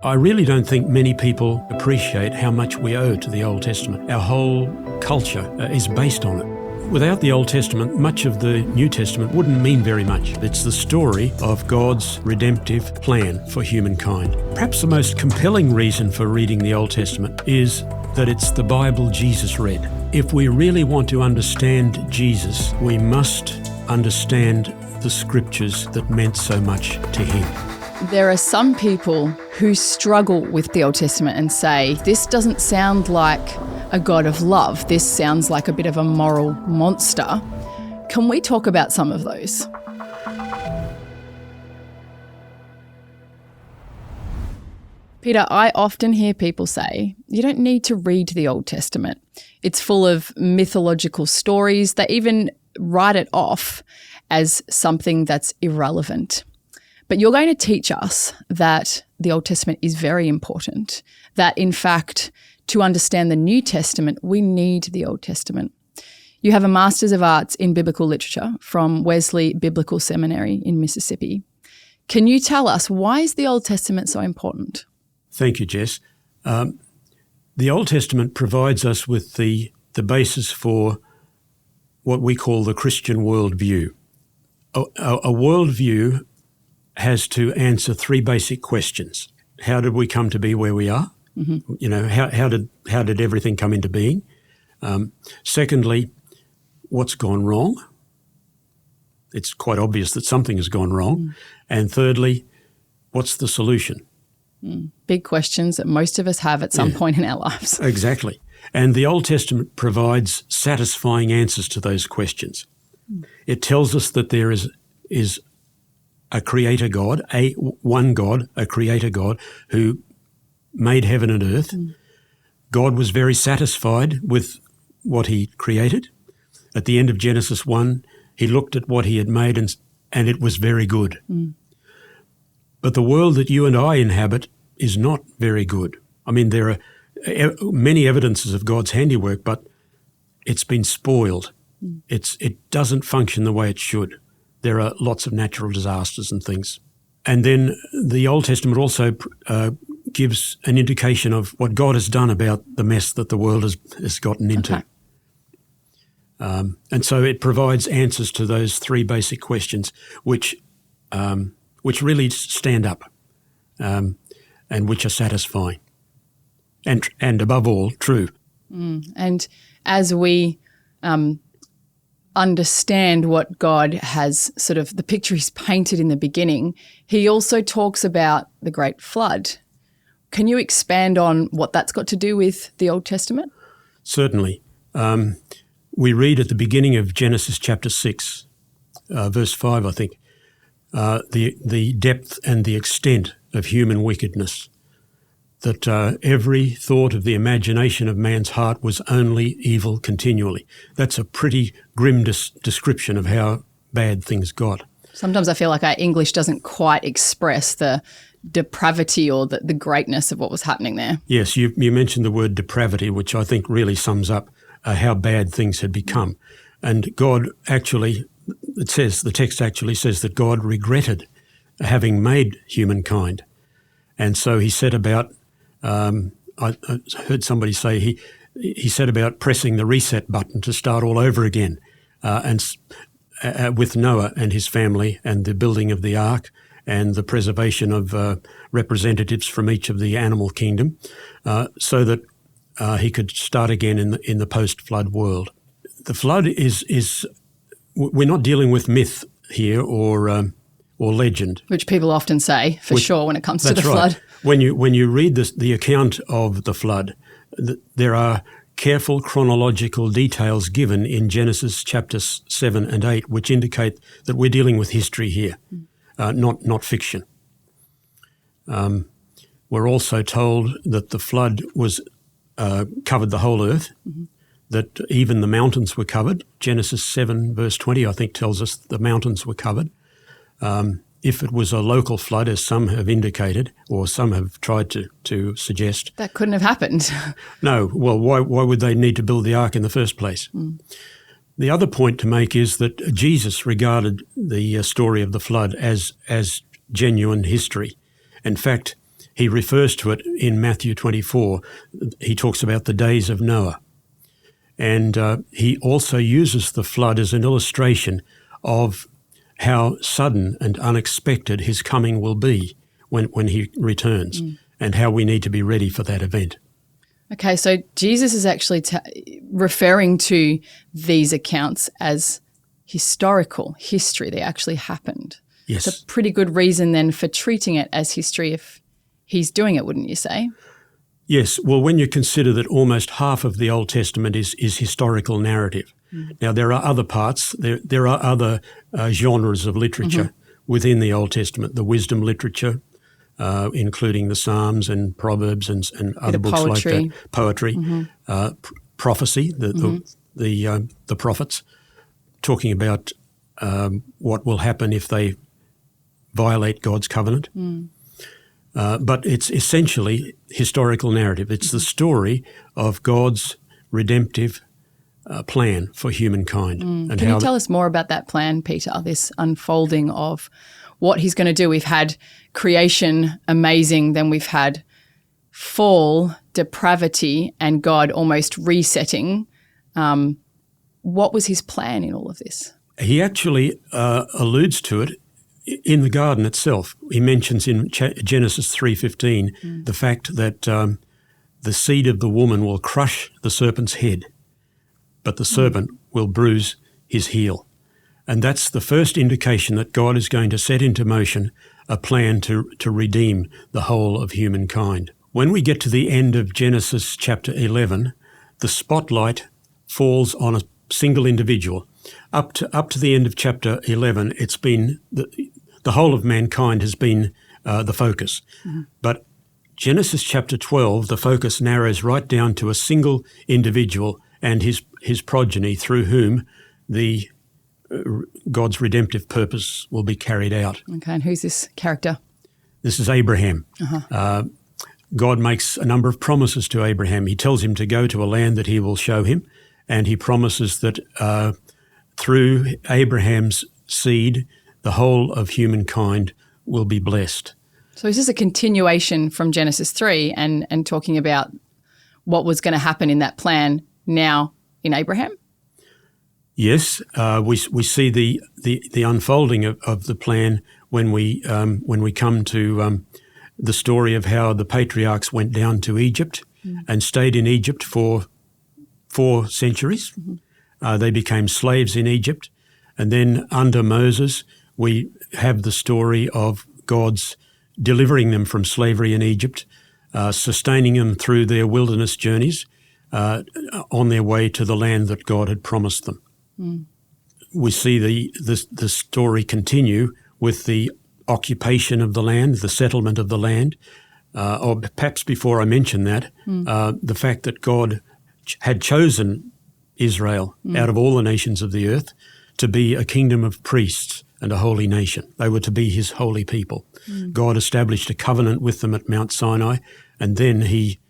I really don't think many people appreciate how much we owe to the Old Testament. Our whole culture is based on it. Without the Old Testament, much of the New Testament wouldn't mean very much. It's the story of God's redemptive plan for humankind. Perhaps the most compelling reason for reading the Old Testament is that it's the Bible Jesus read. If we really want to understand Jesus, we must understand the scriptures that meant so much to him. There are some people who struggle with the Old Testament and say, this doesn't sound like a God of love. This sounds like a bit of a moral monster. Can we talk about some of those? Peter, I often hear people say, you don't need to read the Old Testament. It's full of mythological stories. They even write it off as something that's irrelevant. But you're going to teach us that the Old Testament is very important, that in fact, to understand the New Testament, we need the Old Testament. You have a Master's of Arts in Biblical Literature from Wesley Biblical Seminary in Mississippi. Can you tell us, why is the Old Testament so important? Thank you, Jess. The Old Testament provides us with the basis for what we call the Christian worldview. A worldview has to answer three basic questions. How did we come to be where we are? Mm-hmm. You know, how did everything come into being? Secondly, what's gone wrong? It's quite obvious that something has gone wrong. Mm. And thirdly, what's the solution? Big questions that most of us have at some point in our lives. Exactly. And the Old Testament provides satisfying answers to those questions. Mm. It tells us that there is a creator God, a creator God who made heaven and earth. Mm. God was very satisfied with what he created. At the end of Genesis 1, he looked at what he had made and it was very good. Mm. But the world that you and I inhabit is not very good. I mean, there are many evidences of God's handiwork, but it's been spoiled. Mm. It doesn't function the way it should. There are lots of natural disasters and things. And then the Old Testament also gives an indication of what God has done about the mess that the world has gotten into. Okay. And so it provides answers to those three basic questions, which really stand up and which are satisfying and above all, true. And as we understand what God has sort of, the picture he's painted in the beginning, he also talks about the great flood. Can you expand on what that's got to do with the Old Testament? Certainly. We read at the beginning of Genesis chapter 6, verse 5, I think, the depth and the extent of human wickedness, that every thought of the imagination of man's heart was only evil continually. That's a pretty grim description of how bad things got. Sometimes I feel like our English doesn't quite express the depravity or the greatness of what was happening there. Yes, you mentioned the word depravity, which I think really sums up how bad things had become. And God actually, the text actually says that God regretted having made humankind. And so he set about, I heard somebody say he set about pressing the reset button to start all over again, and with Noah and his family and the building of the ark and the preservation of representatives from each of the animal kingdom, so that he could start again in the post-flood world. The flood is we're not dealing with myth here or legend, which people often say sure when it comes to the flood. Right. When you read the account of the flood, there are careful chronological details given in Genesis chapters 7 and 8, which indicate that we're dealing with history here, not fiction. We're also told that the flood was covered the whole earth, mm-hmm. that even the mountains were covered. Genesis 7 verse 20, I think, tells us the mountains were covered. If it was a local flood, as some have indicated, or some have tried to suggest. That couldn't have happened. No. Well, why would they need to build the ark in the first place? Mm. The other point to make is that Jesus regarded the story of the flood as genuine history. In fact, He refers to it in Matthew 24. He talks about the days of Noah. And he also uses the flood as an illustration of how sudden and unexpected his coming will be when he returns, and how we need to be ready for that event. Okay, so Jesus is actually referring to these accounts as historical history. They actually happened. Yes. It's a pretty good reason then for treating it as history if he's doing it, wouldn't you say? Yes. Well, when you consider that almost half of the Old Testament is historical narrative. Now, there are other parts. There are other genres of literature within the Old Testament, the wisdom literature, including the Psalms and Proverbs and other books poetry. like that. Poetry, prophecy, the prophets, talking about what will happen if they violate God's covenant. But it's essentially historical narrative. It's the story of God's redemptive plan for humankind. And Can you tell us more about that plan, Peter, this unfolding of what he's going to do? We've had creation, amazing, then we've had fall, depravity, and God almost resetting. What was his plan in all of this? He actually alludes to it in the garden itself. He mentions in Genesis 3:15 the fact that the seed of the woman will crush the serpent's head, but the serpent will bruise his heel. And that's the first indication that God is going to set into motion a plan to redeem the whole of humankind. When we get to the end of Genesis chapter 11, the spotlight falls on a single individual. Up to the end of chapter 11, it's been the whole of mankind has been the focus. But Genesis chapter 12, the focus narrows right down to a single individual and his progeny, through whom God's redemptive purpose will be carried out. Okay, and who's this character? This is Abraham. God makes a number of promises to Abraham. He tells him to go to a land that he will show him, and he promises that through Abraham's seed, the whole of humankind will be blessed. So is this a continuation from Genesis 3 and talking about what was going to happen in that plan now in Abraham? Yes, we see the unfolding of the plan when we come to the story of how the patriarchs went down to Egypt and stayed in Egypt for 4 centuries. They became slaves in Egypt, and then under Moses we have the story of God's delivering them from slavery in Egypt, sustaining them through their wilderness journeys on their way to the land that God had promised them. We see the story continue with the occupation of the land, the settlement of the land, or perhaps before I mention that, the fact that God had chosen Israel out of all the nations of the earth to be a kingdom of priests and a holy nation. They were to be his holy people. God established a covenant with them at Mount Sinai, and then he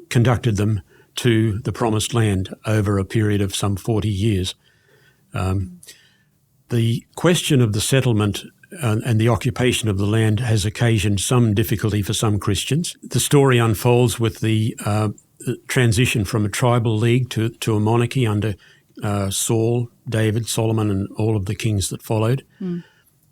conducted them to the promised land over a period of some 40 years. The question of the settlement and the occupation of the land has occasioned some difficulty for some Christians. The story unfolds with the transition from a tribal league to a monarchy under Saul, David, Solomon, and all of the kings that followed.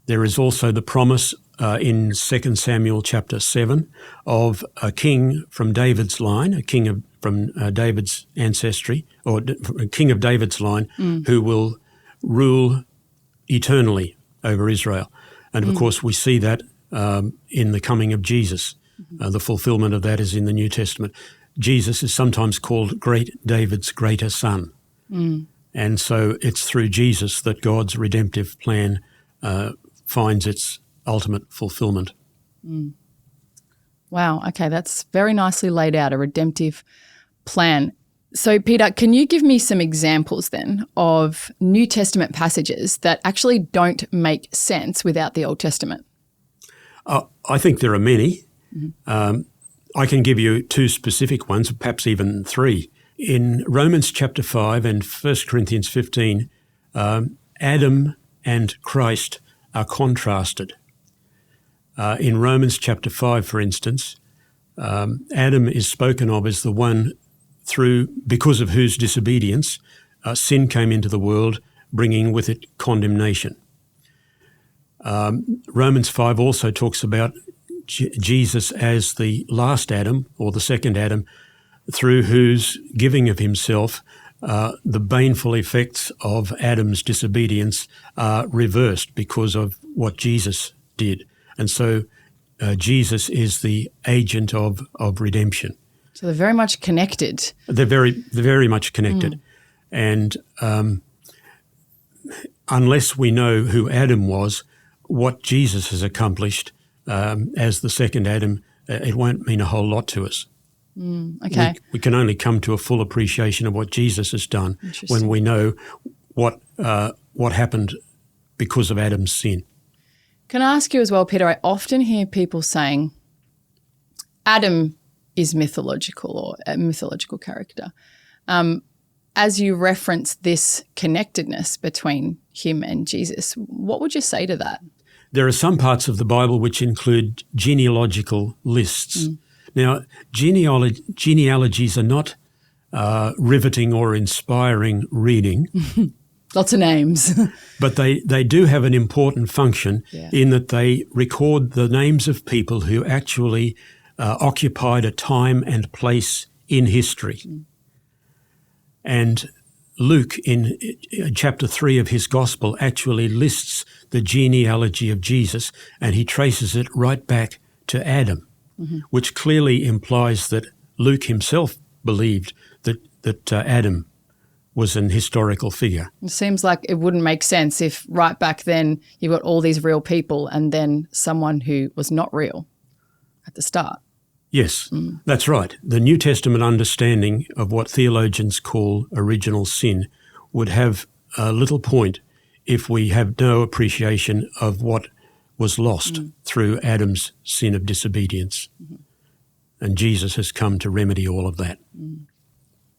There is also the promise in 2 Samuel chapter 7 of a king from David's line, a king from David's ancestry, or a king of David's line, who will rule eternally over Israel. And of course we see that in the coming of Jesus. The fulfillment of that is in the New Testament. Jesus is sometimes called Great David's greater son. And so it's through Jesus that God's redemptive plan finds its ultimate fulfillment. Wow, okay, that's very nicely laid out, a redemptive plan. So, Peter, can you give me some examples then of New Testament passages that actually don't make sense without the Old Testament? I think there are many. I can give you 2 specific ones, perhaps even 3. In Romans chapter 5 and 1 Corinthians 15, Adam and Christ are contrasted. In Romans chapter 5, for instance, Adam is spoken of as the one because of whose disobedience sin came into the world, bringing with it condemnation. Romans 5 also talks about Jesus as the last Adam, or the second Adam, through whose giving of himself the baneful effects of Adam's disobedience are reversed because of what Jesus did. And so Jesus is the agent of redemption. So they're very much connected. They're very much connected. And unless we know who Adam was, what Jesus has accomplished as the second Adam, it won't mean a whole lot to us. Okay. We can only come to a full appreciation of what Jesus has done when we know what happened because of Adam's sin. Can I ask you as well, Peter, I often hear people saying Adam is mythological or a mythological character. As you reference this connectedness between him and Jesus, what would you say to that? There are some parts of the Bible which include genealogical lists. Now, genealogies are not riveting or inspiring reading. Lots of names. But they do have an important function in that they record the names of people who actually occupied a time and place in history. And Luke, in chapter 3 of his Gospel, actually lists the genealogy of Jesus, and he traces it right back to Adam, which clearly implies that Luke himself believed that Adam was an historical figure. It seems like it wouldn't make sense if right back then you've got all these real people and then someone who was not real at the start. Yes, that's right. The New Testament understanding of what theologians call original sin would have little point if we have no appreciation of what was lost through Adam's sin of disobedience. And Jesus has come to remedy all of that.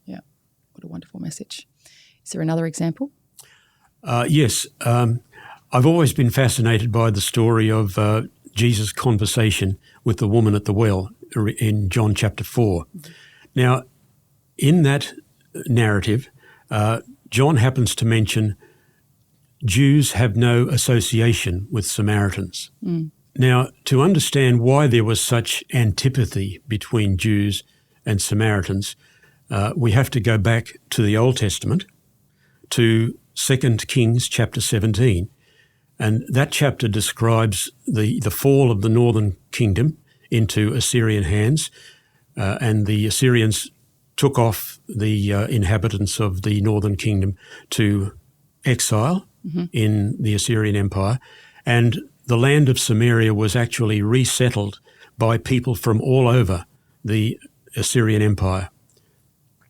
Yeah, what a wonderful message. Is there another example? Yes. I've always been fascinated by the story of Jesus' conversation with the woman at the well in John chapter 4. Now, in that narrative, John happens to mention Jews have no association with Samaritans. Now, to understand why there was such antipathy between Jews and Samaritans, we have to go back to the Old Testament, to 2 Kings chapter 17. And that chapter describes the fall of the northern kingdom into Assyrian hands, and the Assyrians took off the inhabitants of the northern kingdom to exile in the Assyrian Empire, and the land of Samaria was actually resettled by people from all over the Assyrian Empire.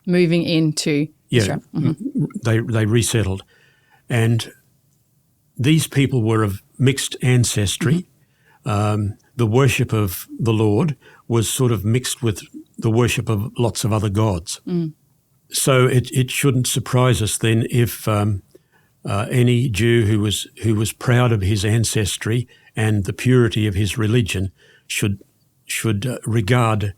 Moving into Israel. They resettled. And these people were of mixed ancestry. The worship of the Lord was sort of mixed with the worship of lots of other gods. So it shouldn't surprise us then if any Jew who was proud of his ancestry and the purity of his religion should regard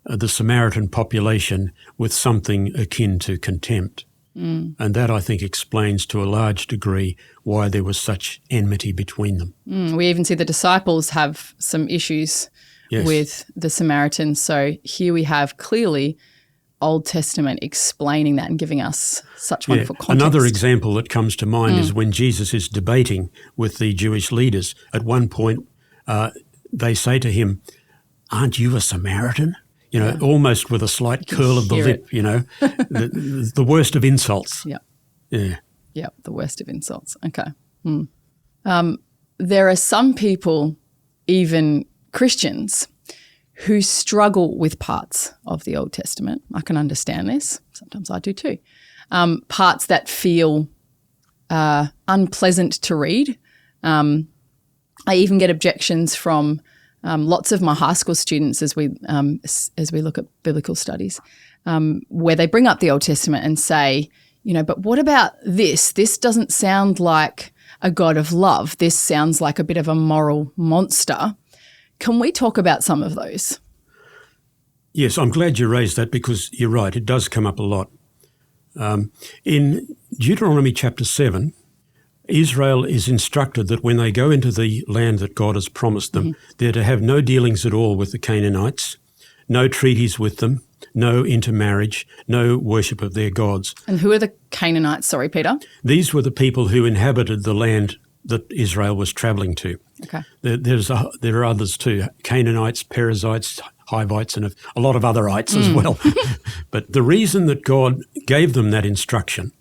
the Samaritan population with something akin to contempt. And that, I think, explains to a large degree why there was such enmity between them. We even see the disciples have some issues with the Samaritans. So here we have clearly Old Testament explaining that and giving us such wonderful context. Another example that comes to mind is when Jesus is debating with the Jewish leaders. At one point, they say to him, "Aren't you a Samaritan?" You know, almost with a slight curl of the lip, you know, the worst of insults. Yeah, the worst of insults. Okay. There are some people, even Christians, who struggle with parts of the Old Testament. I can understand this. Sometimes I do too. Parts that feel unpleasant to read. I even get objections from lots of my high school students as we look at biblical studies, where they bring up the Old Testament and say, you know, but what about this? This doesn't sound like a God of love. This sounds like a bit of a moral monster. Can we talk about some of those? Yes, I'm glad you raised that because you're right, it does come up a lot. In Deuteronomy chapter 7, Israel is instructed that when they go into the land that God has promised them, they're to have no dealings at all with the Canaanites, no treaties with them, no intermarriage, no worship of their gods. And who are the Canaanites? Sorry, Peter. These were the people who inhabited the land that Israel was travelling to. Okay. There are others too, Canaanites, Perizzites, Hivites, and a lot of other ites as well. But the reason that God gave them that instruction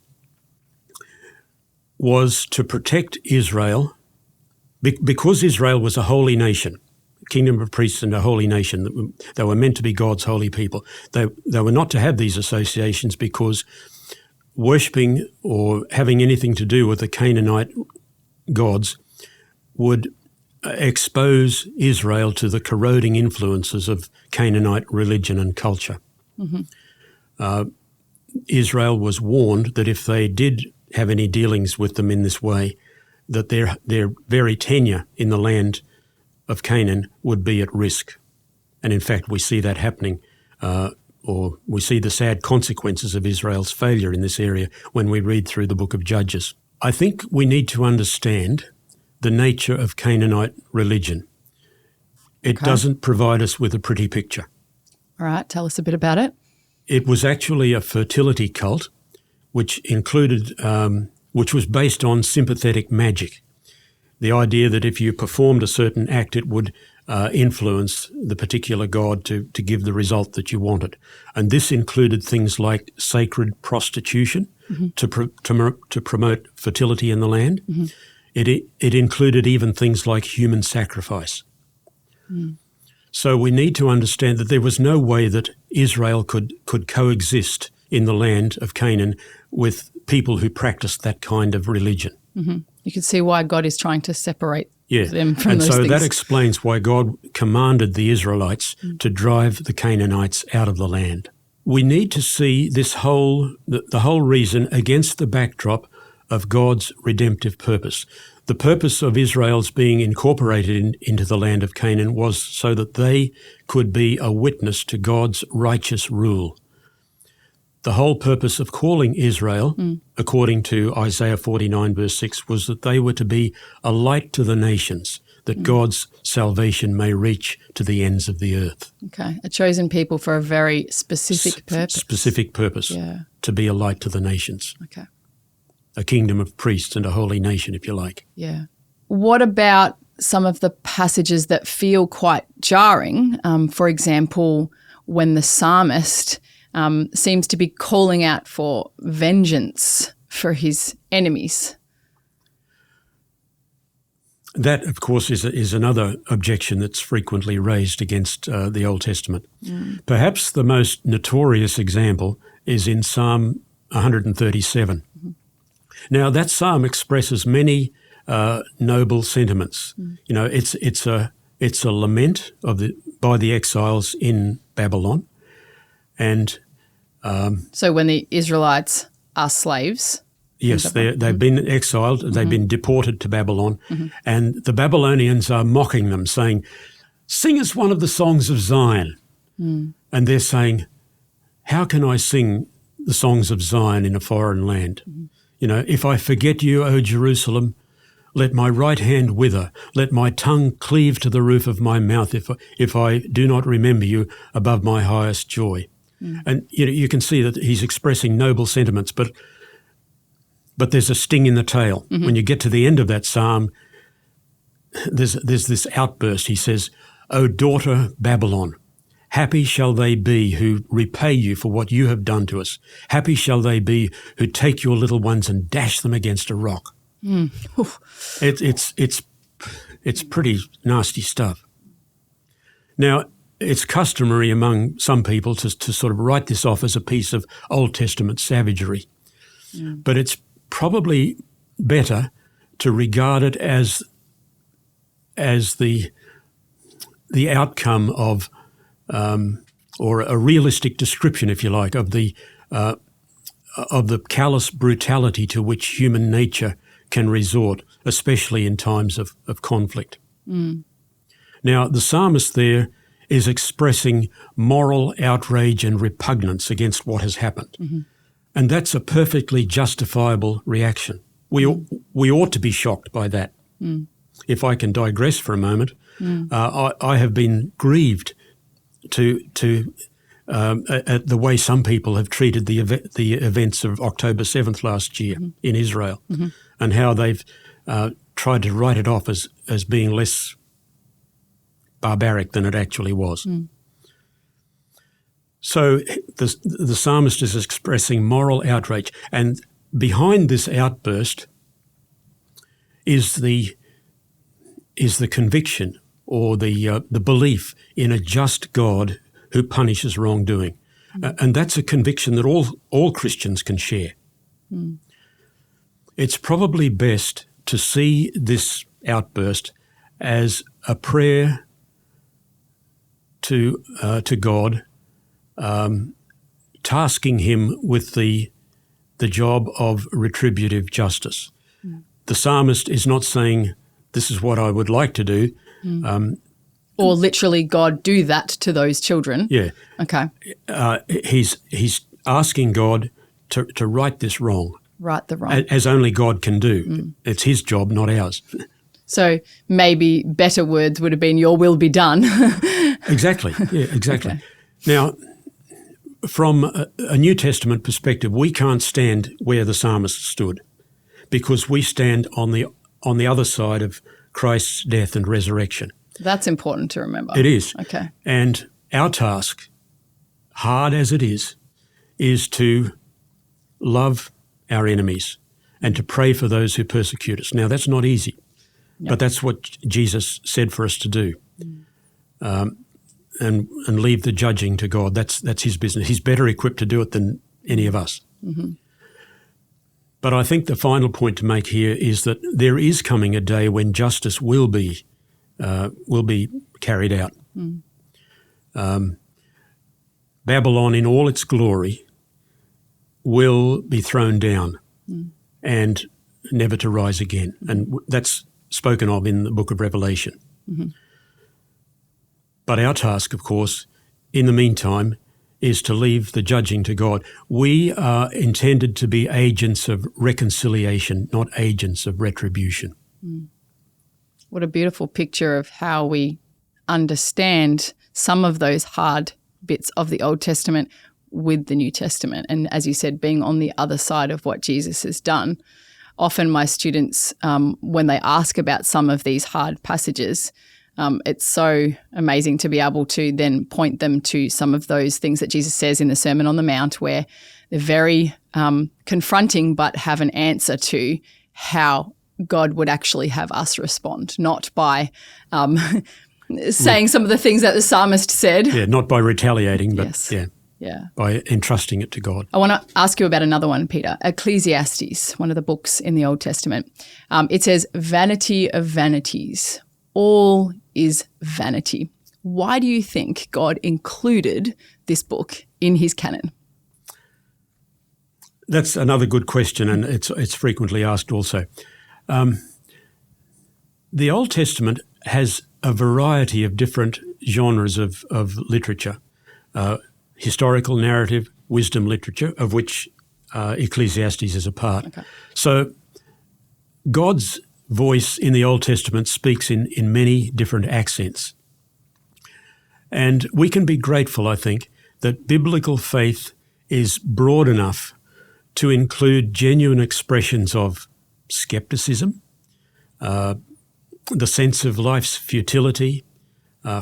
was to protect Israel, because Israel was a holy nation, a kingdom of priests and a holy nation. They were meant to be God's holy people. They were not to have these associations because worshipping or having anything to do with the Canaanite gods would expose Israel to the corroding influences of Canaanite religion and culture. Israel was warned that if they did have any dealings with them in this way, that their very tenure in the land of Canaan would be at risk. And in fact, we see that happening, or we see the sad consequences of Israel's failure in this area when we read through the book of Judges. I think we need to understand the nature of Canaanite religion. It doesn't provide us with a pretty picture. All right, tell us a bit about it. It was actually a fertility cult, which was based on sympathetic magic. The idea that if you performed a certain act, it would influence the particular god to give the result that you wanted. And this included things like sacred prostitution to promote fertility in the land. It included even things like human sacrifice. So we need to understand that there was no way that Israel could coexist in the land of Canaan with people who practiced that kind of religion. You can see why God is trying to separate them from those things. And so that explains why God commanded the Israelites to drive the Canaanites out of the land. We need to see this the whole reason against the backdrop of God's redemptive purpose. The purpose of Israel's being incorporated into the land of Canaan was so that they could be a witness to God's righteous rule. The whole purpose of calling Israel, according to Isaiah 49 verse 6, was that they were to be a light to the nations, that God's salvation may reach to the ends of the earth. Okay, a chosen people for a very specific purpose. Specific purpose, to be a light to the nations. Okay. A kingdom of priests and a holy nation, if you like. Yeah. What about some of the passages that feel quite jarring? For example, when the psalmist seems to be calling out for vengeance for his enemies. That, of course, is another objection that's frequently raised against the Old Testament. Perhaps the most notorious example is in Psalm 137. Now, that psalm expresses many noble sentiments. You know, it's a lament by the exiles in Babylon, and so when the Israelites are slaves. Yes, they've been exiled, they've been deported to Babylon, and the Babylonians are mocking them, saying, "Sing us one of the songs of Zion." And they're saying, "How can I sing the songs of Zion in a foreign land? You know, if I forget you, O Jerusalem, let my right hand wither, let my tongue cleave to the roof of my mouth if I do not remember you above my highest joy." And you can see that he's expressing noble sentiments, but there's a sting in the tail. When you get to the end of that psalm, there's this outburst. He says, "O daughter Babylon, happy shall they be who repay you for what you have done to us. Happy shall they be who take your little ones and dash them against a rock." It's pretty nasty stuff. Now, it's customary among some people to sort of write this off as a piece of Old Testament savagery. But it's probably better to regard it as the outcome of or a realistic description, if you like, of the callous brutality to which human nature can resort, especially in times of conflict. Now, the psalmist there is expressing moral outrage and repugnance against what has happened. And that's a perfectly justifiable reaction. We ought to be shocked by that. If I can digress for a moment, I have been grieved at the way some people have treated the events of October 7th last year in Israel, and how they've tried to write it off as being less barbaric than it actually was. So the psalmist is expressing moral outrage, and behind this outburst is the conviction or the belief in a just God who punishes wrongdoing. And that's a conviction that all Christians can share. It's probably best to see this outburst as a prayer to God, tasking him with the job of retributive justice. The psalmist is not saying, this is what I would like to do. Or literally, God, do that to those children. Yeah. Okay. He's asking God to right this wrong. Right the wrong. As only God can do. It's his job, not ours. So maybe better words would have been, your will be done. Exactly. Yeah, exactly. Okay. Now, from a New Testament perspective, we can't stand where the psalmist stood, because we stand on the other side of Christ's death and resurrection. That's important to remember. It is. Okay. And our task, hard as it is to love our enemies and to pray for those who persecute us. Now, that's not easy, but that's what Jesus said for us to do. And leave the judging to God. That's his business. He's better equipped to do it than any of us. But I think the final point to make here is that there is coming a day when justice will be carried out. Babylon in all its glory will be thrown down and never to rise again. And that's spoken of in the book of Revelation. But our task, of course, in the meantime, is to leave the judging to God. We are intended to be agents of reconciliation, not agents of retribution. What a beautiful picture of how we understand some of those hard bits of the Old Testament with the New Testament. And as you said, being on the other side of what Jesus has done. Often my students, when they ask about some of these hard passages, it's so amazing to be able to then point them to some of those things that Jesus says in the Sermon on the Mount, where they're very confronting but have an answer to how God would actually have us respond, not by saying some of the things that the psalmist said. Yeah, not by retaliating, but Yeah. by entrusting it to God. I want to ask you about another one, Peter. Ecclesiastes, one of the books in the Old Testament. It says, vanity of vanities, all is vanity. Why do you think God included this book in his canon? That's another good question, and it's frequently asked also. The Old Testament has a variety of different genres of literature. Historical narrative, wisdom literature, of which Ecclesiastes is a part. Okay. So God's voice in the Old Testament speaks in many different accents. And we can be grateful, I think, that biblical faith is broad enough to include genuine expressions of skepticism, the sense of life's futility,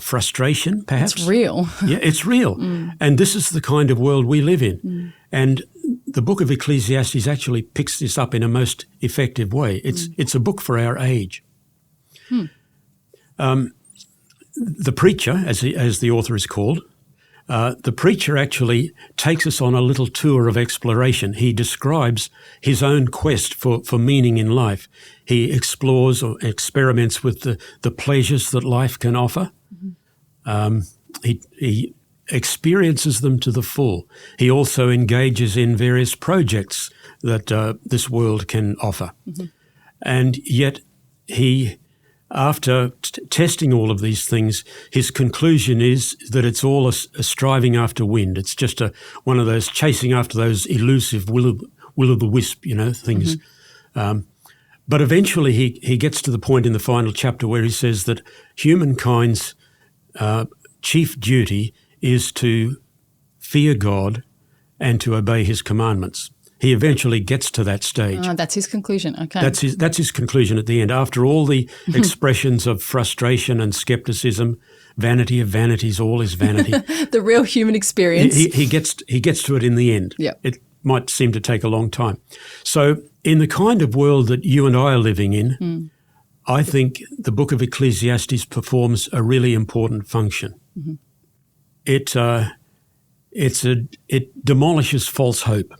frustration, perhaps. It's real. Yeah, it's real. And this is the kind of world we live in. And the book of Ecclesiastes actually picks this up in a most effective way. It's a book for our age. The preacher, as the author is called, the preacher actually takes us on a little tour of exploration. He describes his own quest for meaning in life. He explores or experiments with the pleasures that life can offer. He experiences them to the full. He also engages in various projects that this world can offer. And yet he after testing all of these things, his conclusion is that it's all a striving after wind. It's just one of those chasing after those elusive will-o'-the-wisp, things. But eventually he gets to the point in the final chapter where he says that humankind's chief duty is to fear God and to obey his commandments. He eventually gets to that stage. That's his conclusion. Okay. That's his conclusion at the end. After all the expressions of frustration and skepticism, vanity of vanities, all is vanity. The real human experience. He gets to it in the end. Yep. It might seem to take a long time. So in the kind of world that you and I are living in, I think the book of Ecclesiastes performs a really important function. Mm-hmm. It demolishes false hope.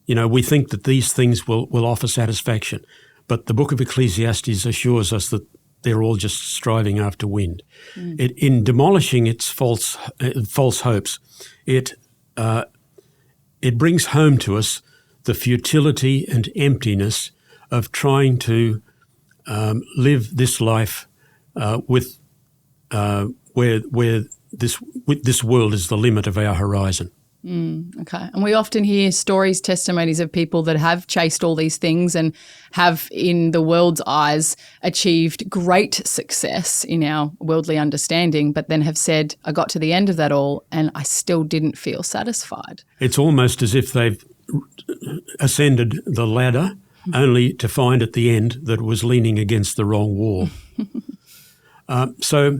We think that these things will offer satisfaction, but the book of Ecclesiastes assures us that they're all just striving after wind. In demolishing its false hopes, it brings home to us the futility and emptiness of trying to live this life with where this world is the limit of our horizon. Okay. And we often hear stories, testimonies of people that have chased all these things and have, in the world's eyes, achieved great success in our worldly understanding, but then have said, I got to the end of that all and I still didn't feel satisfied. It's almost as if they've ascended the ladder only to find at the end that it was leaning against the wrong wall. So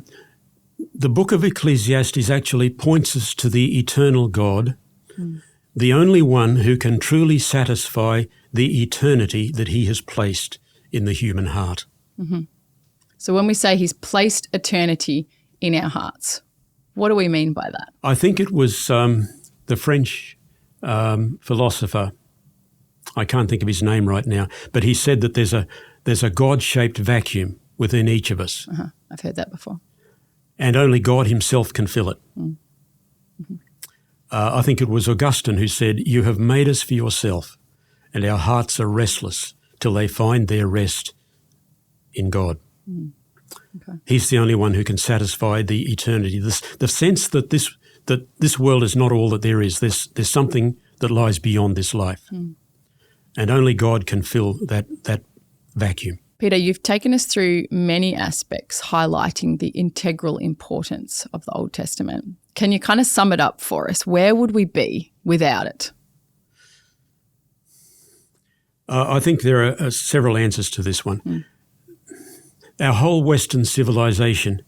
the book of Ecclesiastes actually points us to the eternal God, the only one who can truly satisfy the eternity that he has placed in the human heart. Mm-hmm. So when we say he's placed eternity in our hearts, what do we mean by that? I think it was the French philosopher, I can't think of his name right now, but he said that there's a God-shaped vacuum within each of us. Uh-huh. I've heard that before. And only God himself can fill it. Mm-hmm. I think it was Augustine who said, you have made us for yourself, and our hearts are restless till they find their rest in God. Okay. He's the only one who can satisfy the eternity. The sense that this world is not all that there is. There's something that lies beyond this life. And only God can fill that vacuum. Peter, you've taken us through many aspects highlighting the integral importance of the Old Testament. Can you kind of sum it up for us? Where would we be without it? I think there are several answers to this one. Our whole Western civilization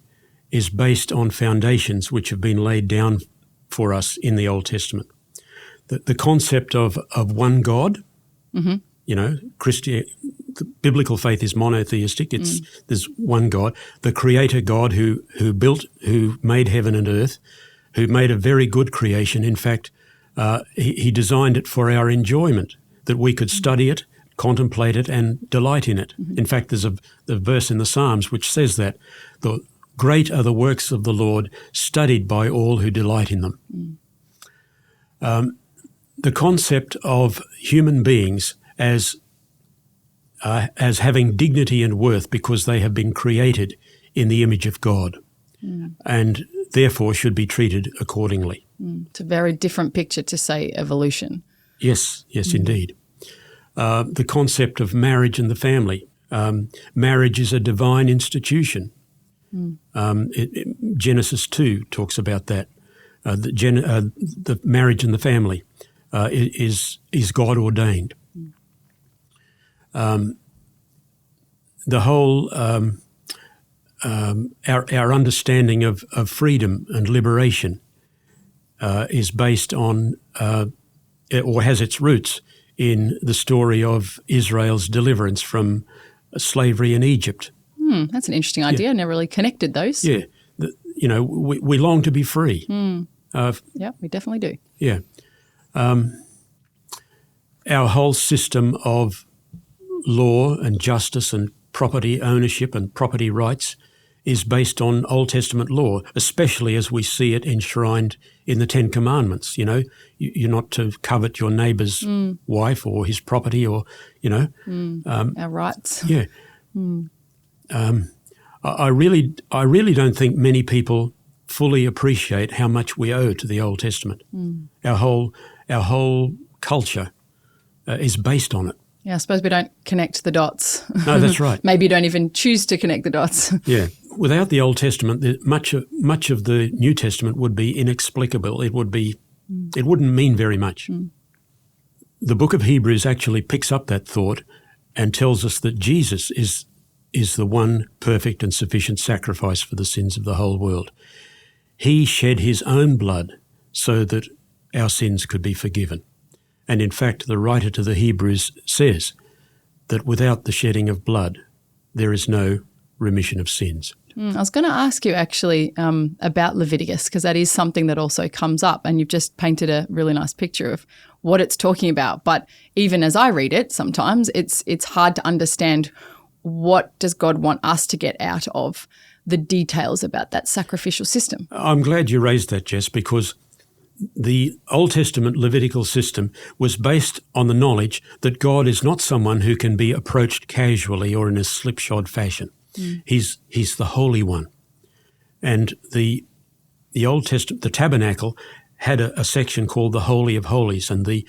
is based on foundations which have been laid down for us in the Old Testament. The concept of one God, the biblical faith is monotheistic. There's one God, the Creator God who made heaven and earth, who made a very good creation. In fact, he designed it for our enjoyment, that we could study it, contemplate it, and delight in it. In fact, there's a verse in the Psalms which says that the great are the works of the Lord, studied by all who delight in them. The concept of human beings as having dignity and worth because they have been created in the image of God and therefore should be treated accordingly. It's a very different picture to, say, evolution. Yes, indeed. The concept of marriage and the family. Marriage is a divine institution. Genesis 2 talks about that. The marriage and the family is God ordained. The whole our understanding of freedom and liberation is based on or has its roots in the story of Israel's deliverance from slavery in Egypt. That's an interesting idea. Yeah. I never really connected those. Yeah. We long to be free. Yeah, we definitely do. Yeah. Our whole system of law and justice and property ownership and property rights is based on Old Testament law, especially as we see it enshrined in the Ten Commandments. You're not to covet your neighbour's wife or his property or, our rights. Yeah. I really don't think many people fully appreciate how much we owe to the Old Testament. Our whole culture is based on it. Yeah, I suppose we don't connect the dots. No, that's right. Maybe you don't even choose to connect the dots. Yeah. Without the Old Testament, much of the New Testament would be inexplicable. It wouldn't mean very much. The book of Hebrews actually picks up that thought and tells us that Jesus is the one perfect and sufficient sacrifice for the sins of the whole world. He shed his own blood so that our sins could be forgiven. And in fact, the writer to the Hebrews says that without the shedding of blood, there is no remission of sins. I was going to ask you actually about Leviticus, because that is something that also comes up, and you've just painted a really nice picture of what it's talking about. But even as I read it, sometimes it's hard to understand what does God want us to get out of the details about that sacrificial system. I'm glad you raised that, Jess, because the Old Testament Levitical system was based on the knowledge that God is not someone who can be approached casually or in a slipshod fashion. He's the Holy One. And the Old Testament, the tabernacle, had a section called the Holy of Holies, and the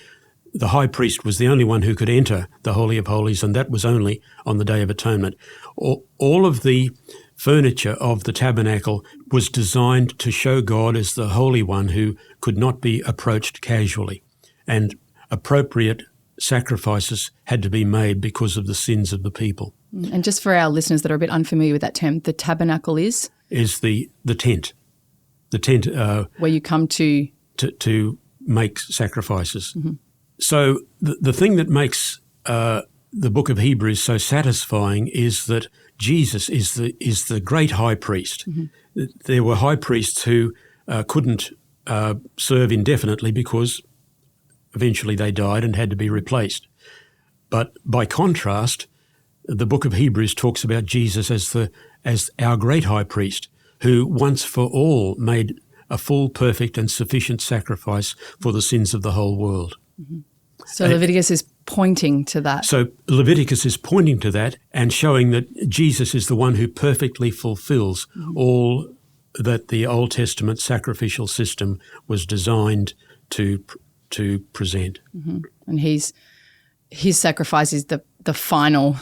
high priest was the only one who could enter the Holy of Holies, and that was only on the Day of Atonement. All of the furniture of the tabernacle was designed to show God as the Holy One who could not be approached casually, and appropriate sacrifices had to be made because of the sins of the people. And just for our listeners that are a bit unfamiliar with that term, the tabernacle is the tent. The tent where you come to make sacrifices. So the thing that makes the book of Hebrews so satisfying is that Jesus is the great high priest. There were high priests who couldn't serve indefinitely because eventually they died and had to be replaced. But by contrast, the book of Hebrews talks about Jesus as our great high priest, who once for all made a full, perfect and sufficient sacrifice for the sins of the whole world. So Leviticus is pointing to that. So Leviticus is pointing to that and showing that Jesus is the one who perfectly fulfills all that the Old Testament sacrificial system was designed to present. And his sacrifice is the final.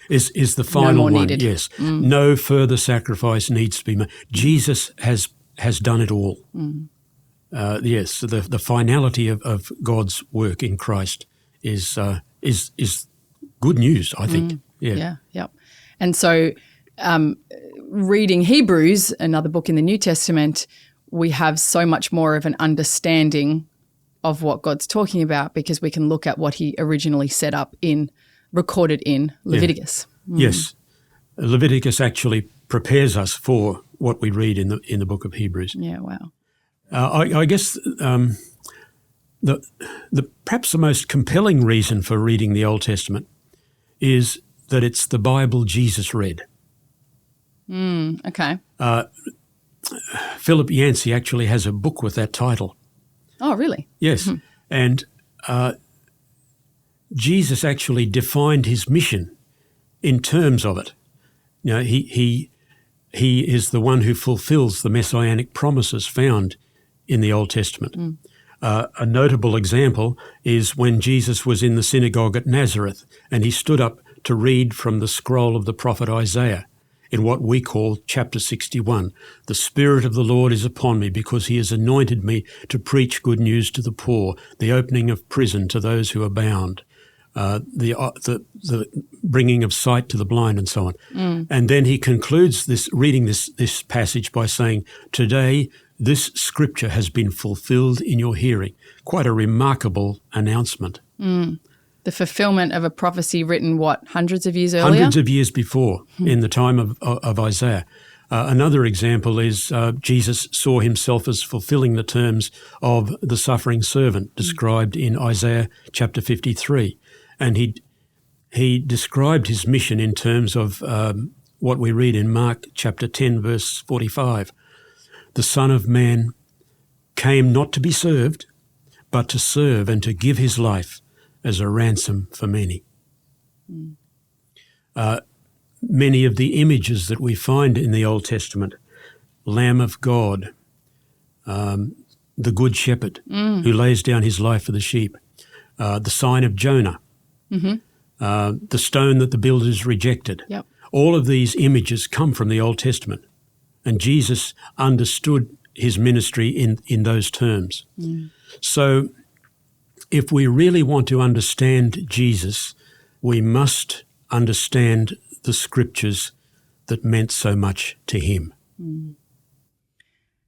Is the final no more one, needed. Yes. No further sacrifice needs to be made. Jesus has done it all. Yes, the finality of God's work in Christ is good news, I think. Yeah. And so reading Hebrews, another book in the New Testament, we have so much more of an understanding of what God's talking about because we can look at what he originally set up recorded in Leviticus. Yes. Leviticus actually prepares us for what we read in the book of Hebrews. Yeah, wow. I guess the perhaps the most compelling reason for reading the Old Testament is that it's the Bible Jesus read. Okay. Philip Yancey actually has a book with that title. Oh, really? Yes. And Jesus actually defined his mission in terms of it. You know, he is the one who fulfills the messianic promises found in the Old Testament. A notable example is when Jesus was in the synagogue at Nazareth and he stood up to read from the scroll of the prophet Isaiah in what we call chapter 61. The Spirit of the Lord is upon me because he has anointed me to preach good news to the poor, the opening of prison to those who are bound, the bringing of sight to the blind and so on. And then he concludes reading this passage by saying, today this scripture has been fulfilled in your hearing. Quite a remarkable announcement. The fulfillment of a prophecy written, hundreds of years earlier? Hundreds of years before, in the time of Isaiah. Another example is Jesus saw himself as fulfilling the terms of the suffering servant described in Isaiah chapter 53. And he described his mission in terms of what we read in Mark chapter 10, verse 45. The Son of Man came not to be served, but to serve and to give his life as a ransom for many. many of the images that we find in the Old Testament. Lamb of God, the Good Shepherd who lays down his life for the sheep, the sign of Jonah, the stone that the builders rejected. Yep. All of these images come from the Old Testament, and Jesus understood his ministry in those terms. So if we really want to understand Jesus, we must understand the scriptures that meant so much to him.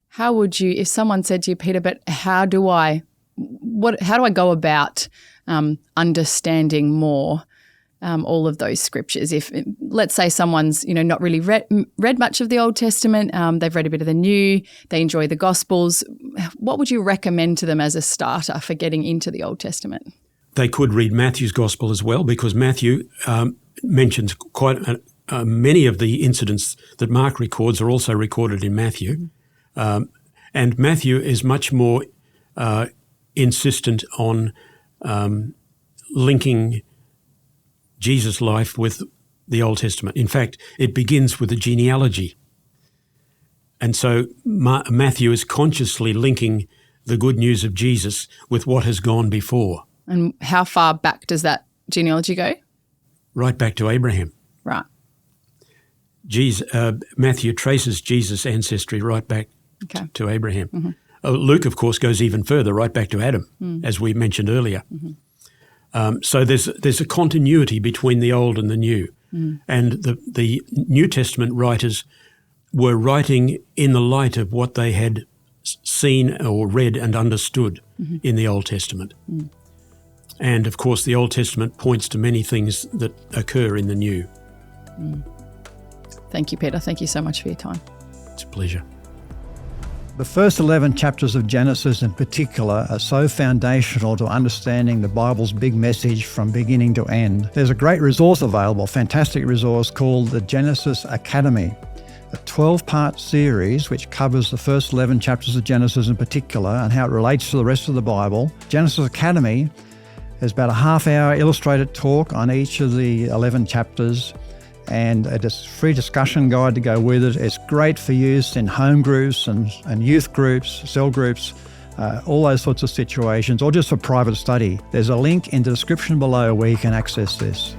How would you, if someone said to you, Peter, but how do I go about understanding more all of those scriptures? If, let's say, someone's not really read much of the Old Testament, they've read a bit of the New, they enjoy the Gospels, what would you recommend to them as a starter for getting into the Old Testament? They could read Matthew's Gospel as well, because Matthew mentions quite many of the incidents that Mark records are also recorded in Matthew. And Matthew is much more insistent on linking Jesus' life with the Old Testament. In fact, it begins with a genealogy. And so Matthew is consciously linking the good news of Jesus with what has gone before. And how far back does that genealogy go? Right back to Abraham. Right. Matthew traces Jesus' ancestry right back to Abraham. Luke, of course, goes even further, right back to Adam, as we mentioned earlier. So there's a continuity between the Old and the New. And the New Testament writers were writing in the light of what they had seen or read and understood in the Old Testament. And, of course, the Old Testament points to many things that occur in the New. Thank you, Peter. Thank you so much for your time. It's a pleasure. The first 11 chapters of Genesis in particular are so foundational to understanding the Bible's big message from beginning to end. There's a great resource available, fantastic resource called the Genesis Academy, a 12-part series which covers the first 11 chapters of Genesis in particular and how it relates to the rest of the Bible. Genesis Academy is about a half-hour illustrated talk on each of the 11 chapters, and a free discussion guide to go with it. It's great for use in home groups and youth groups, cell groups, all those sorts of situations, or just for private study. There's a link in the description below where you can access this.